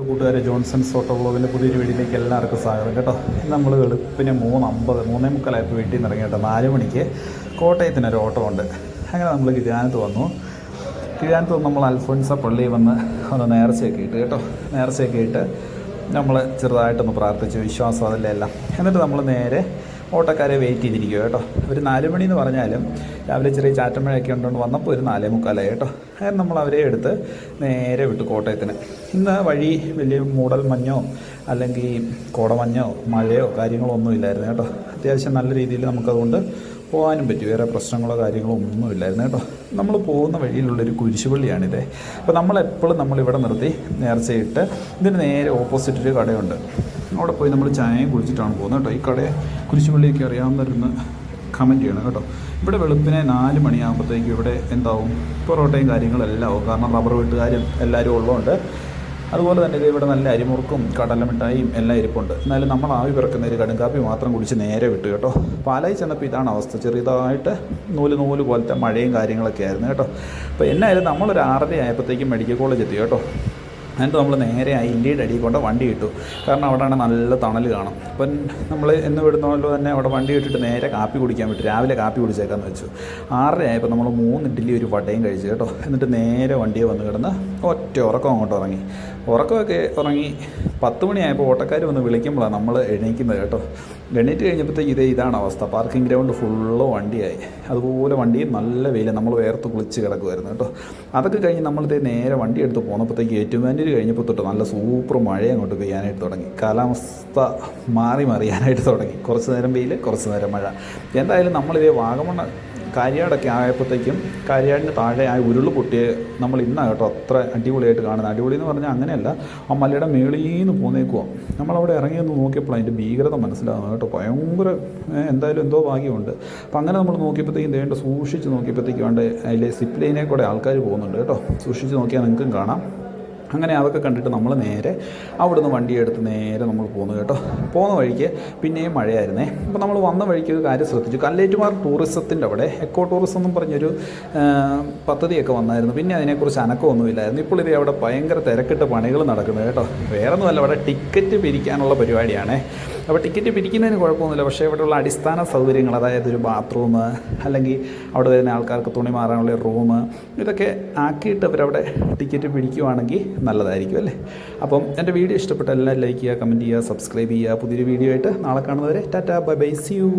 കൂട്ടുകാരെ Johnson's auto വ്ളോഗിൻ്റെ പുതിയൊരു വീഡിയോയിലേക്ക് എല്ലാവർക്കും സ്വാഗതം കേട്ടോ. നമ്മൾ വെളുപ്പിന് 3:50 3:45 വീട്ടിൽ നിന്ന് ഇറങ്ങി കേട്ടോ. 4 മണിക്ക് കോട്ടയത്തിനൊരു ഓട്ടോ ഉണ്ട്. അങ്ങനെ നമ്മൾ കിഴാനത്ത് വന്നു. കിഴാനത്ത് വന്ന് നമ്മൾ അൽഫോൻസ പള്ളിയിൽ വന്ന് ഒന്ന് നേർച്ചയൊക്കെ ഇട്ട് കേട്ടോ. നേർച്ചയൊക്കെ ഇട്ട് നമ്മൾ ചെറുതായിട്ടൊന്ന് പ്രാർത്ഥിച്ചു, വിശ്വാസം അതിലെല്ലാം. എന്നിട്ട് നമ്മൾ നേരെ ഓട്ടോക്കാരെ വെയിറ്റ് ചെയ്തിരിക്കുക കേട്ടോ. ഒരു 4 മണി എന്ന് പറഞ്ഞാലും രാവിലെ ചെറിയ ചാറ്റമഴയൊക്കെ ഉണ്ടോണ്ട് വന്നപ്പോൾ ഒരു 4:45 കേട്ടോ. അങ്ങനെ നമ്മൾ അവരെ എടുത്ത് നേരെ വിട്ടു കോട്ടയത്തിന്. ഇന്ന് വഴി വലിയ മൂടൽ മഞ്ഞോ അല്ലെങ്കിൽ കോടമഞ്ഞോ മഴയോ കാര്യങ്ങളോ ഒന്നും ഇല്ലായിരുന്നു കേട്ടോ. അത്യാവശ്യം നല്ല രീതിയിൽ നമുക്കതുകൊണ്ട് പോകാനും പറ്റി. വേറെ പ്രശ്നങ്ങളോ കാര്യങ്ങളോ ഒന്നുമില്ലായിരുന്നു കേട്ടോ. നമ്മൾ പോകുന്ന വഴിയിലുള്ളൊരു കുരിശുപള്ളിയാണിത്. അപ്പോൾ നമ്മളെപ്പോഴും നമ്മളിവിടെ നിർത്തി നേർച്ചയിട്ട് ഇതിന് നേരെ ഓപ്പോസിറ്റൊരു കടയുണ്ട്. അവിടെ പോയി നമ്മൾ ചായയും കുടിച്ചിട്ടാണ് പോകുന്നത് കേട്ടോ. ഈ കടയെ കുരിശുപള്ളിയൊക്കെ അറിയാവുന്നവരൊന്ന് കമൻറ്റ് ചെയ്യണം കേട്ടോ. ഇവിടെ വെളുപ്പിനെ 4 മണിയാകുമ്പോഴത്തേക്കും ഇവിടെ എന്താവും, പൊറോട്ടയും കാര്യങ്ങളെല്ലാം ആവും. കാരണം റബ്ബർ വെട്ടുകാരും എല്ലാവരും ഉള്ളതുകൊണ്ട്. അതുപോലെ തന്നെ ഇത് ഇവിടെ നല്ല അരിമുറുക്കും കടലമിഠായിയും എല്ലാം ഇരിപ്പുണ്ട്. എന്നാലും നമ്മൾ ആവി പിറക്കുന്ന ഒരു കടുങ്കാപ്പി മാത്രം കുടിച്ച് നേരെ വിട്ടു കേട്ടോ. പാലായി ചെന്നപ്പോൾ ഇതാണ് അവസ്ഥ. ചെറിയതായിട്ട് നൂല് പോലത്തെ മഴയും കാര്യങ്ങളൊക്കെ ആയിരുന്നു കേട്ടോ. അപ്പോൾ എന്നായാലും നമ്മളൊരു 6:30 ആയപ്പോഴത്തേക്കും മെഡിക്കൽ കോളേജ് എത്തി കേട്ടോ. എന്നിട്ട് നമ്മൾ നേരെ ഇന്ത്യയുടെ അടിയിൽ കൊണ്ട് വണ്ടി ഇട്ടു. കാരണം അവിടെയാണ് നല്ല തണൽ കാണും. അപ്പം നമ്മൾ എന്ന് വിടുന്ന പോലെ തന്നെ അവിടെ വണ്ടി ഇട്ടിട്ട് നേരെ കാപ്പി കുടിക്കാൻ പറ്റും. രാവിലെ കാപ്പി കുടിച്ചേക്കാന്ന് വെച്ചു. 6:30 ആയപ്പോൾ നമ്മൾ 3 ഇഡ്ഡലി ഒരു വടയും കഴിച്ചു കേട്ടോ. എന്നിട്ട് നേരെ വണ്ടിയെ വന്ന് കിടന്ന് ഒറ്റ ഉറക്കം അങ്ങോട്ട് ഉറങ്ങി. ഉറക്കമൊക്കെ ഉറങ്ങി 10 മണിയായപ്പോൾ ഓട്ടക്കാർ വന്ന് വിളിക്കുമ്പോഴാണ് നമ്മൾ എണീക്കുന്നത് കേട്ടോ. എണീറ്റ് കഴിഞ്ഞപ്പോഴത്തേക്ക് ഇതാണ് അവസ്ഥ. പാർക്കിംഗ് ഗ്രൗണ്ട് ഫുള്ള് വണ്ടിയായി. അതുപോലെ വണ്ടിയും നല്ല വെയിൽ, നമ്മൾ വേർത്ത് കുളിച്ച് കിടക്കുമായിരുന്നു കേട്ടോ. അതൊക്കെ കഴിഞ്ഞ് നമ്മളിത് നേരെ വണ്ടി എടുത്ത് പോന്നപ്പോഴത്തേക്ക് ഏറ്റുമാനൂർ കഴിഞ്ഞപ്പോൾ തൊട്ട് നല്ല സൂപ്പർ മഴ അങ്ങോട്ട് പെയ്യാനായിട്ട് തുടങ്ങി. കാലാവസ്ഥ മാറിയാനായിട്ട് തുടങ്ങി. കുറച്ച് നേരം വെയിൽ, കുറച്ച് നേരം മഴ. എന്തായാലും നമ്മളിത് വാഗമൺ കാര്യാടൊക്കെ ആയപ്പോഴത്തേക്കും കാര്യാടിന് താഴെ ആ ഉരുൾ പൊട്ടിയ നമ്മൾ ഇന്നാണ് കേട്ടോ അത്ര അടിപൊളിയായിട്ട് കാണുന്നത്. അടിപൊളി എന്ന് പറഞ്ഞാൽ അങ്ങനെയല്ല, ആ മലയുടെ മേളിൽ നിന്ന് പോന്നേക്കുവാ. നമ്മളവിടെ ഇറങ്ങിയൊന്ന് നോക്കിയപ്പോൾ അതിൻ്റെ ഭീകരത മനസ്സിലാകുന്നു കേട്ടോ. ഭയങ്കര എന്തായാലും എന്തോ ഭാഗ്യമുണ്ട്. അപ്പം അങ്ങനെ നമ്മൾ നോക്കിയപ്പോഴത്തേക്കും വേണ്ട സൂക്ഷിച്ച് നോക്കിയപ്പോഴത്തേക്കും വേണ്ട അതിലെ സിപ്പ് ലൈനെ കൂടെ ആൾക്കാർ പോകുന്നുണ്ട് കേട്ടോ. സൂക്ഷിച്ച് നോക്കിയാൽ നിങ്ങൾക്കും കാണാം. അങ്ങനെ അതൊക്കെ കണ്ടിട്ട് നമ്മൾ നേരെ അവിടുന്ന് വണ്ടിയെടുത്ത് നേരെ നമ്മൾ പോന്നു കേട്ടോ. പോകുന്ന വഴിക്ക് പിന്നെയും മഴയായിരുന്നേ. അപ്പോൾ നമ്മൾ വന്ന വഴിക്ക് ഒരു കാര്യം ശ്രദ്ധിച്ചു. കല്ലേറ്റുമാർ ടൂറിസത്തിൻ്റെ അവിടെ എക്കോ ടൂറിസം എന്നും പറഞ്ഞൊരു പദ്ധതിയൊക്കെ വന്നായിരുന്നു. പിന്നെ അതിനെക്കുറിച്ച് അനക്കമൊന്നുമില്ലായിരുന്നു. ഇപ്പോൾ ഇത് അവിടെ ഭയങ്കര തിരക്കിട്ട് പണികൾ നടക്കുന്നത് കേട്ടോ. വേറെ ഒന്നുമല്ല, അവിടെ ടിക്കറ്റ് പിരിക്കാനുള്ള പരിപാടിയാണേ. അപ്പോൾ ടിക്കറ്റ് പിരിക്കുന്നതിന് കുഴപ്പമൊന്നുമില്ല. പക്ഷേ ഇവിടെയുള്ള അടിസ്ഥാന സൗകര്യങ്ങൾ, അതായത് ഒരു ബാത്റൂം അല്ലെങ്കിൽ അവിടെ വരുന്ന ആൾക്കാർക്ക് തുണി മാറാനുള്ള റൂം, ഇതൊക്കെ ആക്കിയിട്ട് അവരവിടെ ടിക്കറ്റ് പിടിക്കുവാണെങ്കിൽ നല്ലതായിരിക്കും അല്ലേ. അപ്പം എൻ്റെ വീഡിയോ ഇഷ്ടപ്പെട്ട എല്ലാം ലൈക്ക് ചെയ്യുക, കമൻറ്റ് ചെയ്യുക, സബ്സ്ക്രൈബ് ചെയ്യുക. പുതിയൊരു വീഡിയോ ആയിട്ട് നാളെ കാണുന്നവരെ tata bye bye, see U.